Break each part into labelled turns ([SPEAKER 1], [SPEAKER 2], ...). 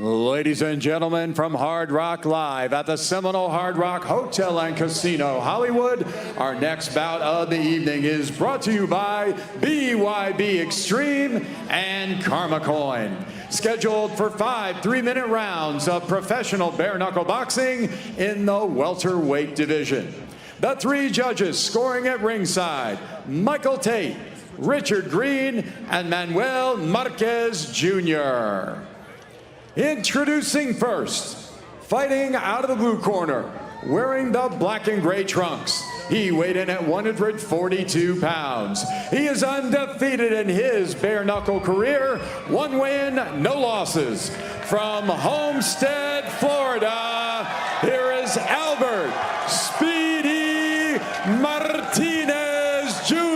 [SPEAKER 1] Ladies and gentlemen, from Hard Rock Live at the Seminole Hard Rock Hotel and Casino, Hollywood, our next bout of the evening is brought to you by BYB Extreme and Karma Coin. Scheduled for 5 3-minute rounds of professional bare knuckle boxing in the welterweight division. The 3 judges scoring at ringside: Michael Tate, Richard Green, and Manuel Marquez Jr. Introducing first, fighting out of the blue corner, wearing the black and gray trunks. He weighed in at 142 pounds. He is undefeated in his bare knuckle career, 1 win, no losses. From Homestead, Florida, here is Albert Speedy Martinez Jr.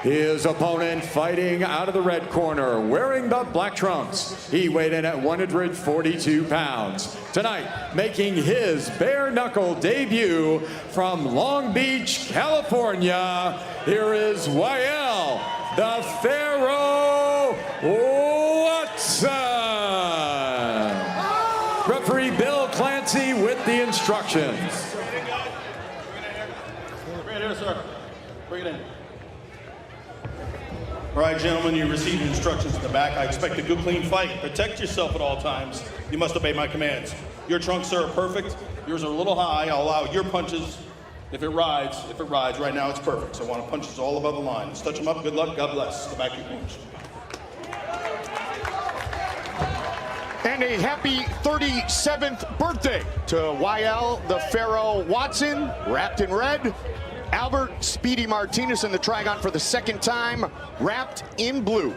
[SPEAKER 1] His opponent fighting out of the red corner, wearing the black trunks. He weighed in at 142 pounds. Tonight, making his bare knuckle debut from Long Beach, California, here is Walel, the Pharaoh Watson. Referee Bill Clancy with the instructions.
[SPEAKER 2] Bring it here, sir. Bring it in. All right, gentlemen, you received instructions in the back. I expect a good, clean fight. Protect yourself at all times. You must obey my commands. Your trunks, sir, are perfect. Yours are a little high. I'll allow your punches if it rides. Right now, it's perfect. So I want punches all above the line. Let's touch them up. Good luck. God bless. Go back to your corners.
[SPEAKER 3] And a happy 37th birthday to Walel, the Pharaoh Watson, wrapped in red. Albert Speedy Martinez in the Trigon for the 2nd time, wrapped in blue.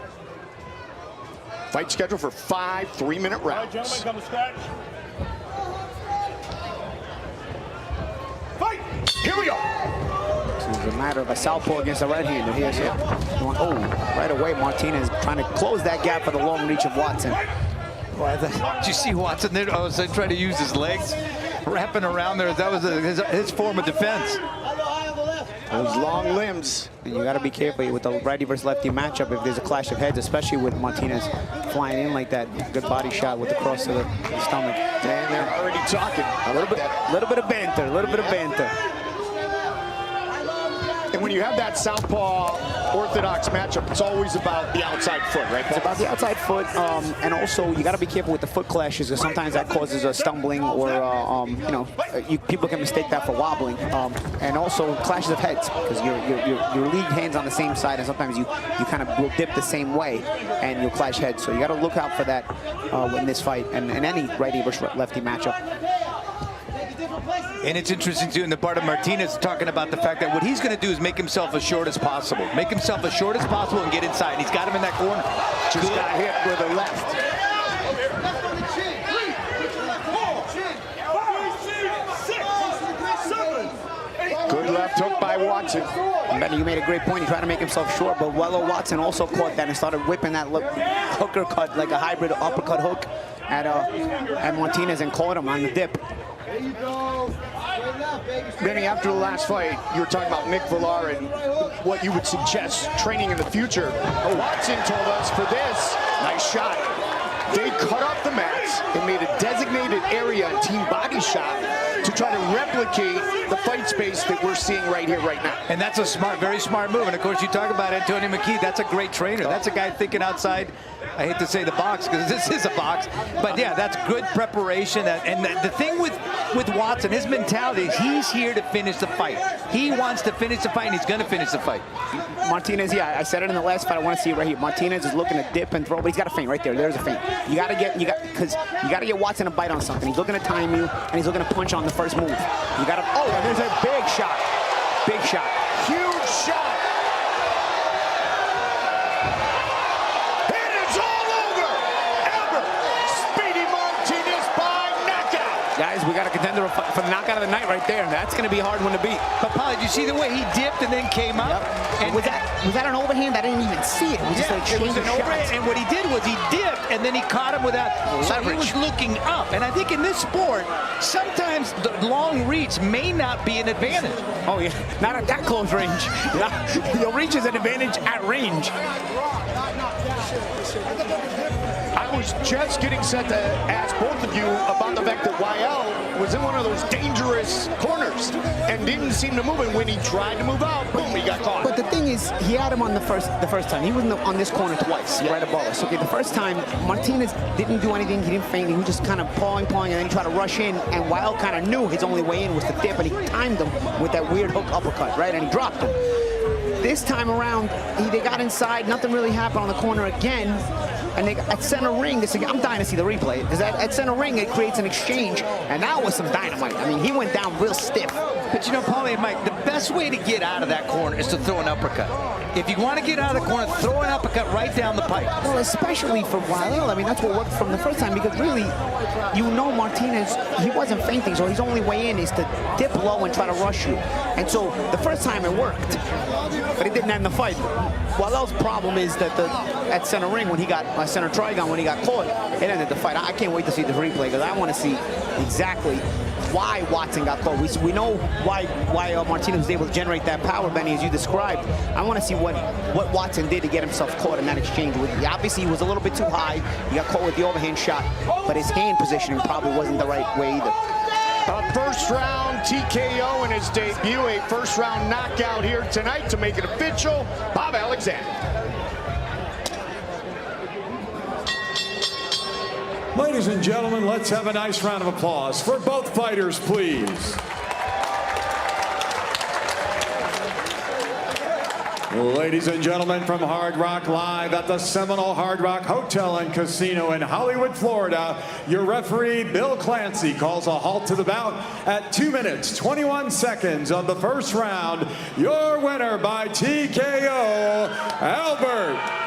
[SPEAKER 3] Fight scheduled for 5 3-minute rounds.
[SPEAKER 2] All right, gentlemen, come to scratch. Fight!
[SPEAKER 3] Here we go.
[SPEAKER 4] This is a matter of a southpaw against a right-hander. Here's it. Oh, right away, Martinez trying to close that gap for the long reach of Watson.
[SPEAKER 5] Boy, did you see Watson there? Oh, so trying to use his legs, wrapping around there. That was his form of defense.
[SPEAKER 4] Those long limbs. You got to be careful with the righty versus lefty matchup if there's a clash of heads, especially with Martinez flying in like that. Good body shot with the cross to the stomach.
[SPEAKER 3] And they're already talking.
[SPEAKER 4] A little bit of banter, a little bit of banter.
[SPEAKER 3] And when you have that southpaw orthodox matchup, it's always about the outside foot, right?
[SPEAKER 4] It's about the outside foot, and also you got to be careful with the foot clashes, because sometimes that causes a stumbling, or you know, people can mistake that for wobbling, and also clashes of heads, because your league hands on the same side, and sometimes you kind of will dip the same way, and you'll clash heads. So you got to look out for that in this fight, and in any righty versus lefty matchup.
[SPEAKER 5] And it's interesting, too, in the part of Martinez talking about the fact that what he's going to do is make himself as short as possible. Make himself as short as possible and get inside. And he's got him in that corner.
[SPEAKER 3] Just got hit with a left. Good left hook by Watson.
[SPEAKER 4] Benny, you made a great point. He tried to make himself short, but Walel Watson also caught that and started whipping that hooker cut, like a hybrid uppercut hook at Martinez, and caught him on the dip.
[SPEAKER 3] Benny, after the last fight, you were talking about Nick Villar and what you would suggest training in the future. Watson told us for this, nice shot. They cut off the mats and made a designated area and team body shot to try to replicate the fight space that we're seeing right here, right now.
[SPEAKER 5] And that's a smart, very smart move. And of course, you talk about Antonio McKee. That's a great trainer. That's a guy thinking outside. I hate to say the box, because this is a box, but yeah, that's good preparation. And the thing with Watson, his mentality is he's here to finish the fight. He wants to finish the fight, and he's going to finish the fight.
[SPEAKER 4] Martinez, yeah, I said it in the last fight. I want to see it right here. Martinez is looking to dip and throw, but he's got a feint right there. There's a feint. You got to get Watson a bite on something. He's looking to time you, and he's looking to punch on the first move. You got to. Oh, and there's a big shot. Big shot.
[SPEAKER 3] Huge shot.
[SPEAKER 4] Guys, we got to contend contender for the knockout of the night right there. That's going to be a hard one to beat.
[SPEAKER 5] But Paulie, did you see the way he dipped and then came up?
[SPEAKER 4] Yep.
[SPEAKER 5] And
[SPEAKER 4] was that an overhand? I didn't even see it. It was just like
[SPEAKER 5] it was an overhand. And what he did was he dipped and then he caught him without. So he was looking up. And I think in this sport, sometimes the long reach may not be an advantage.
[SPEAKER 4] Oh yeah, not at that close range. Your reach is an advantage at range.
[SPEAKER 3] I was just getting set to ask both of you about the fact that Walel was in one of those dangerous corners and didn't seem to move. And when he tried to move out, boom, he got caught.
[SPEAKER 4] But the thing is, he had him on the first time. He was on this corner twice, right above us. Okay, the first time, Martinez didn't do anything. He didn't feint. He was just kind of pawing, and then he tried to rush in. And Walel kind of knew his only way in was to dip, and he timed him with that weird hook uppercut, right? And he dropped him. This time around, they got inside. Nothing really happened on the corner again. And they, at center ring, I'm dying to see the replay, because at center ring, it creates an exchange, and that was some dynamite. I mean, he went down real stiff.
[SPEAKER 5] But you know, Paulie and Mike, the best way to get out of that corner is to throw an uppercut. If you want to get out of the corner, throw an uppercut right down the pipe.
[SPEAKER 4] Well, especially for Walel. I mean, that's what worked from the first time, because really, you know Martinez, he wasn't feinting, so his only way in is to dip low and try to rush you. And so the first time it worked, but it didn't end the fight. Walel's problem is that at center ring, when he got center Trigon, when he got caught, it ended the fight. I can't wait to see the replay, because I want to see exactly why Watson got caught. We know why Martinez was able to generate that power, Benny, as you described. I want to see what Watson did to get himself caught in that exchange. Obviously, he was a little bit too high. He got caught with the overhand shot, but his hand positioning probably wasn't the right way either.
[SPEAKER 3] A first-round TKO in his debut, a first-round knockout here tonight to make it official. Bob Alexander.
[SPEAKER 1] Ladies and gentlemen, let's have a nice round of applause for both fighters, please. Ladies and gentlemen, from Hard Rock Live at the Seminole Hard Rock Hotel and Casino in Hollywood, Florida, your referee, Bill Clancy, calls a halt to the bout at 2 minutes, 21 seconds of the first round. Your winner by TKO, Albert